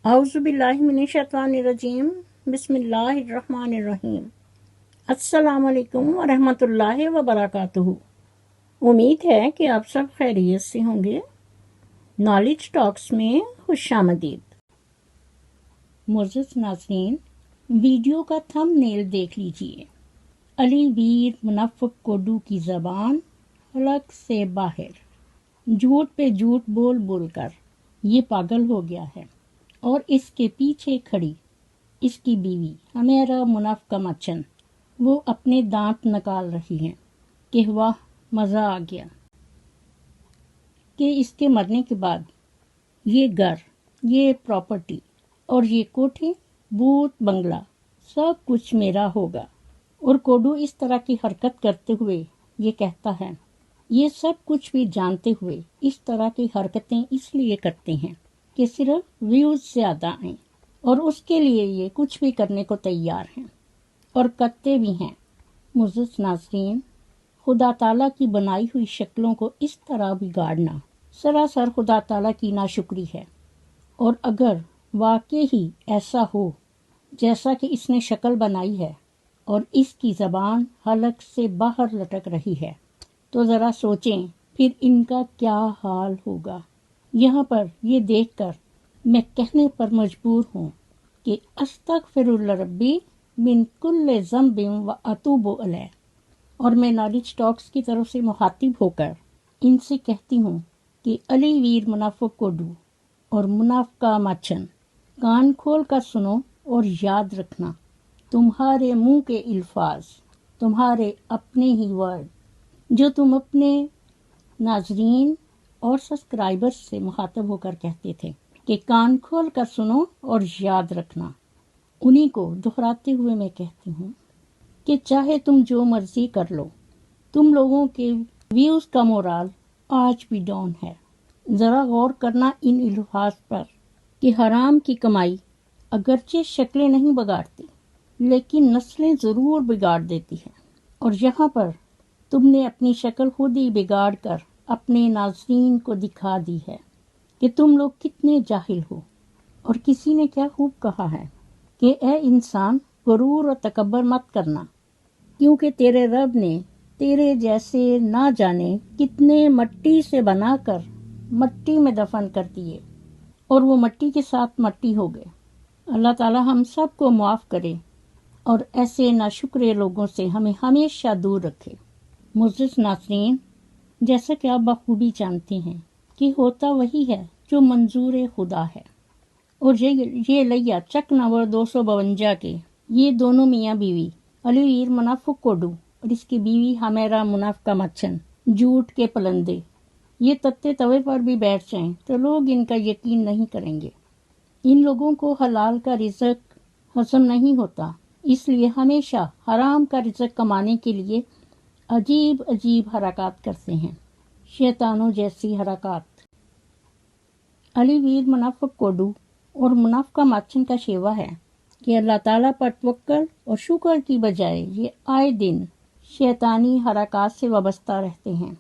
اعوذ باللہ من الشیطان الرجیم، بسم اللہ الرحمن الرحیم۔ السلام علیکم ورحمۃ اللہ وبرکاتہ۔ امید ہے کہ آپ سب خیریت سے ہوں گے۔ نالج ٹاکس میں خوش آمدید۔ معزز ناظرین، ویڈیو کا تھم نیل دیکھ لیجئے۔ علی ویر منافق کوڈو کی زبان حلق سے باہر، جھوٹ پہ جھوٹ بول بول کر یہ پاگل ہو گیا ہے، اور اس کے پیچھے کھڑی اس کی بیوی ہمیرا منافقہ مچن، وہ اپنے دانت نکال رہی ہیں کہ واہ مزہ آ گیا کہ اس کے مرنے کے بعد یہ گھر، یہ پراپرٹی اور یہ کوٹھے، بوت بنگلہ سب کچھ میرا ہوگا۔ اور کوڈو اس طرح کی حرکت کرتے ہوئے یہ کہتا ہے، یہ سب کچھ بھی جانتے ہوئے اس طرح کی حرکتیں اس لیے کرتے ہیں کہ صرف ویوز زیادہ آئیں، اور اس کے لیے یہ کچھ بھی کرنے کو تیار ہیں اور کرتے بھی ہیں۔ معزز ناظرین، خدا تعالیٰ کی بنائی ہوئی شکلوں کو اس طرح بگاڑنا سراسر خدا تعالیٰ کی ناشکری ہے، اور اگر واقع ہی ایسا ہو جیسا کہ اس نے شکل بنائی ہے اور اس کی زبان حلق سے باہر لٹک رہی ہے، تو ذرا سوچیں پھر ان کا کیا حال ہوگا۔ یہاں پر یہ دیکھ کر میں کہنے پر مجبور ہوں کہ استغفر اللہ ربی من کل ذنب و اتوب الیہ، اور میں نالج ٹاکس کی طرف سے مخاطب ہو کر ان سے کہتی ہوں کہ علی ویر منافق کوڈو اور منافقہ مچن، کان کھول کر سنو اور یاد رکھنا، تمہارے منہ کے الفاظ، تمہارے اپنے ہی ورڈ جو تم اپنے ناظرین اور سبسکرائبرز سے مخاطب ہو کر کہتے تھے کہ کان کھول کر سنو اور یاد رکھنا، انہی کو دہراتے ہوئے میں کہتی ہوں کہ چاہے تم جو مرضی کر لو، تم لوگوں کے ویوز کا مورال آج بھی ڈاؤن ہے۔ ذرا غور کرنا ان الفاظ پر کہ حرام کی کمائی اگرچہ شکلیں نہیں بگاڑتی لیکن نسلیں ضرور بگاڑ دیتی ہے، اور یہاں پر تم نے اپنی شکل خود ہی بگاڑ کر اپنے ناظرین کو دکھا دی ہے کہ تم لوگ کتنے جاہل ہو۔ اور کسی نے کیا خوب کہا ہے کہ اے انسان، غرور اور تکبر مت کرنا، کیونکہ تیرے رب نے تیرے جیسے نہ جانے کتنے مٹی سے بنا کر مٹی میں دفن کر دیے، اور وہ مٹی کے ساتھ مٹی ہو گئے۔ اللہ تعالی ہم سب کو معاف کرے اور ایسے ناشکرے لوگوں سے ہمیں ہمیشہ دور رکھے۔ معزز ناظرین، جیسا کہ آپ بخوبی جانتے ہیں کہ ہوتا وہی ہے جو منظور خدا ہے، اور یہ لیا چک نمبر 252 کے یہ دونوں میاں بیوی علی ویر منافق کوڈو اور اس کی بیوی ہمیرا منافقہ مچن، جھوٹ کے پلندے، یہ تتے توے پر بھی بیٹھ جائیں تو لوگ ان کا یقین نہیں کریں گے۔ ان لوگوں کو حلال کا رزق ہضم نہیں ہوتا، اس لیے ہمیشہ حرام کا رزق کمانے کے لیے عجیب عجیب حرکات کرتے ہیں، شیطانوں جیسی حرکات۔ علی ویر منافق کوڈو اور منافقہ مچن کا شیوا ہے کہ اللہ تعالیٰ پر توکل اور شکر کی بجائے یہ آئے دن شیطانی حرکات سے وابستہ رہتے ہیں۔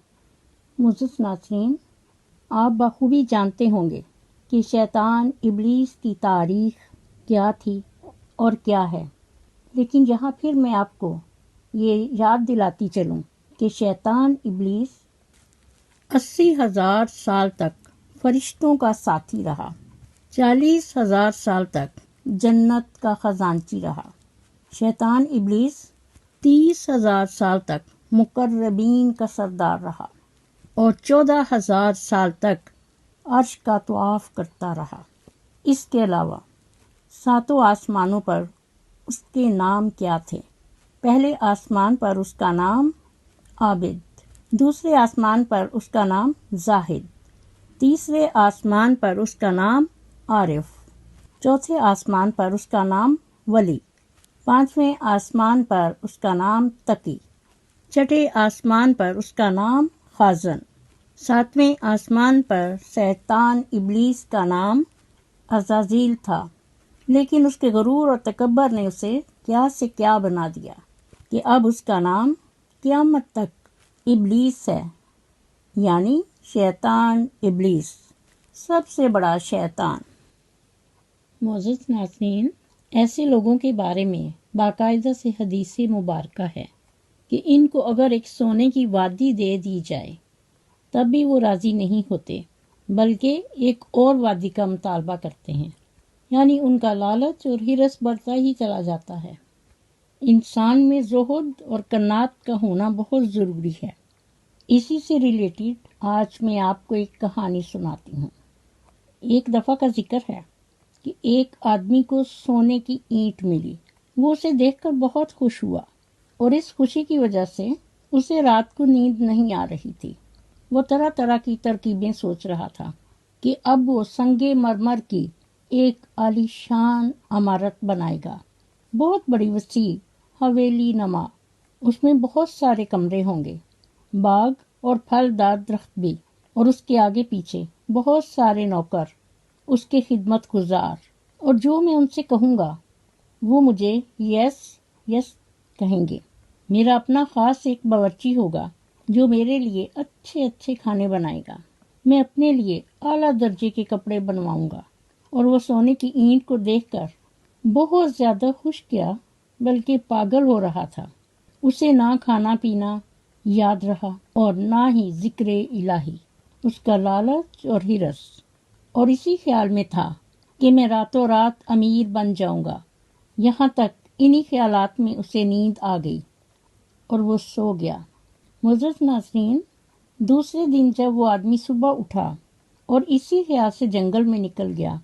معزز ناظرین، آپ بخوبی جانتے ہوں گے کہ شیطان ابلیس کی تاریخ کیا تھی اور کیا ہے، لیکن یہاں پھر میں آپ کو یہ یاد دلاتی چلوں کہ شیطان ابلیس 80,000 سال تک فرشتوں کا ساتھی رہا، 40,000 سال تک جنت کا خزانچی رہا۔ شیطان ابلیس 30,000 سال تک مقربین کا سردار رہا، اور 14,000 سال تک عرش کا طواف کرتا رہا۔ اس کے علاوہ 7 آسمانوں پر اس کے نام کیا تھے؟ پہلے آسمان پر اس کا نام عابد، دوسرے آسمان پر اس کا نام زاہد، تیسرے آسمان پر اس کا نام عارف، چوتھے آسمان پر اس کا نام ولی، پانچویں آسمان پر اس کا نام تقی، چھٹے آسمان پر اس کا نام خازن، ساتویں آسمان پر شیطان ابلیس کا نام عزازیل تھا، لیکن اس کے غرور اور تکبر نے اسے کیا سے کیا بنا دیا کہ اب اس کا نام قیامت تک ابلیس ہے، یعنی شیطان ابلیس، سب سے بڑا شیطان۔ معزز ناظرین، ایسے لوگوں کے بارے میں باقاعدہ سے حدیث مبارکہ ہے کہ ان کو اگر ایک سونے کی وادی دے دی جائے تب بھی وہ راضی نہیں ہوتے، بلکہ ایک اور وادی کا مطالبہ کرتے ہیں، یعنی ان کا لالچ اور ہرس بڑھتا ہی چلا جاتا ہے۔ انسان میں زہد اور قناعت کا ہونا بہت ضروری ہے۔ اسی سے ریلیٹڈ آج میں آپ کو ایک کہانی سناتی ہوں۔ ایک دفعہ کا ذکر ہے کہ ایک آدمی کو سونے کی اینٹ ملی۔ وہ اسے دیکھ کر بہت خوش ہوا اور اس خوشی کی وجہ سے اسے رات کو نیند نہیں آ رہی تھی۔ وہ طرح طرح کی ترکیبیں سوچ رہا تھا کہ اب وہ سنگ مرمر کی ایک عالیشان عمارت بنائے گا، بہت بڑی وسیع حویلی نما۔ اس میں بہت سارے کمرے ہوں گے، باغ اور پھلدار درخت بھی، اور اس کے آگے پیچھے بہت سارے نوکر، اس کے خدمت گزار، اور جو میں ان سے کہوں گا وہ مجھے یس یس کہیں گے۔ میرا اپنا خاص ایک باورچی ہوگا جو میرے لیے اچھے اچھے کھانے بنائے گا۔ میں اپنے لیے اعلیٰ درجے کے کپڑے بنواؤں گا۔ اور وہ سونے کی اینٹ کو دیکھ کر بہت زیادہ خوش کیا، بلکہ پاگل ہو رہا تھا۔ اسے نہ کھانا پینا یاد رہا اور نہ ہی ذکر الہی۔ اس کا لالچ اور ہرس، اور اسی خیال میں تھا کہ میں راتوں رات امیر بن جاؤں گا۔ یہاں تک انہی خیالات میں اسے نیند آ گئی اور وہ سو گیا۔ معزز ناظرین، دوسرے دن جب وہ آدمی صبح اٹھا اور اسی خیال سے جنگل میں نکل گیا،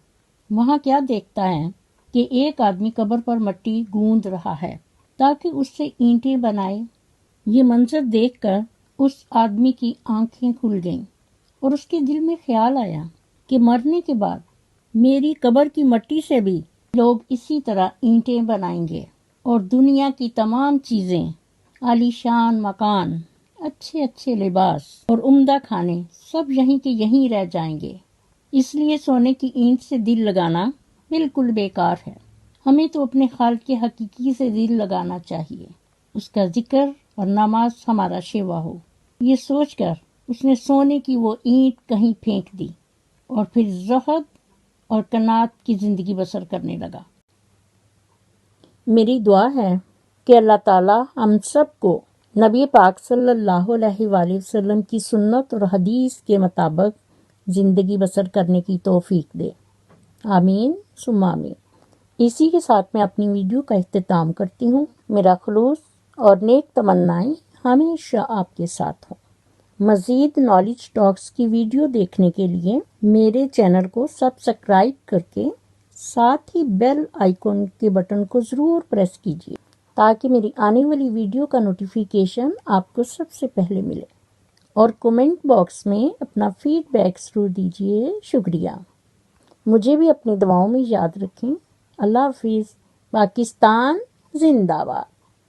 وہاں کیا دیکھتا ہے کہ ایک آدمی قبر پر مٹی گوندھ رہا ہے تاکہ اس سے اینٹیں بنائے۔ یہ منظر دیکھ کر اس آدمی کی آنکھیں کھل گئیں اور اس کے دل میں خیال آیا کہ مرنے کے بعد میری قبر کی مٹی سے بھی لوگ اسی طرح اینٹیں بنائیں گے، اور دنیا کی تمام چیزیں، عالیشان مکان، اچھے اچھے لباس اور عمدہ کھانے سب یہیں کے یہیں رہ جائیں گے۔ اس لیے سونے کی اینٹ سے دل لگانا بالکل بیکار ہے۔ ہمیں تو اپنے خالق حقیقی سے دل لگانا چاہیے، اس کا ذکر اور نماز ہمارا شیوا ہو۔ یہ سوچ کر اس نے سونے کی وہ اینٹ کہیں پھینک دی اور پھر زہد اور قناعت کی زندگی بسر کرنے لگا۔ میری دعا ہے کہ اللہ تعالی ہم سب کو نبی پاک صلی اللہ علیہ وآلہ وسلم کی سنت اور حدیث کے مطابق زندگی بسر کرنے کی توفیق دے، آمین ثم آمین۔ اسی کے ساتھ میں اپنی ویڈیو کا اختتام کرتی ہوں۔ میرا خلوص اور نیک تمنائیں ہمیشہ آپ کے ساتھ ہوں۔ مزید نالج ٹاکس کی ویڈیو دیکھنے کے لیے میرے چینل کو سبسکرائب کر کے ساتھ ہی بیل آئیکن کے بٹن کو ضرور پریس کیجیے تاکہ میری آنے والی ویڈیو کا نوٹیفیکیشن آپ کو سب سے پہلے ملے، اور کومنٹ باکس میں اپنا فیڈ بیک ضرور دیجیے۔ شکریہ۔ مجھے بھی اپنی دعاؤں میں یاد رکھیں۔ اللہ حافظ۔ پاکستان زندہ باد۔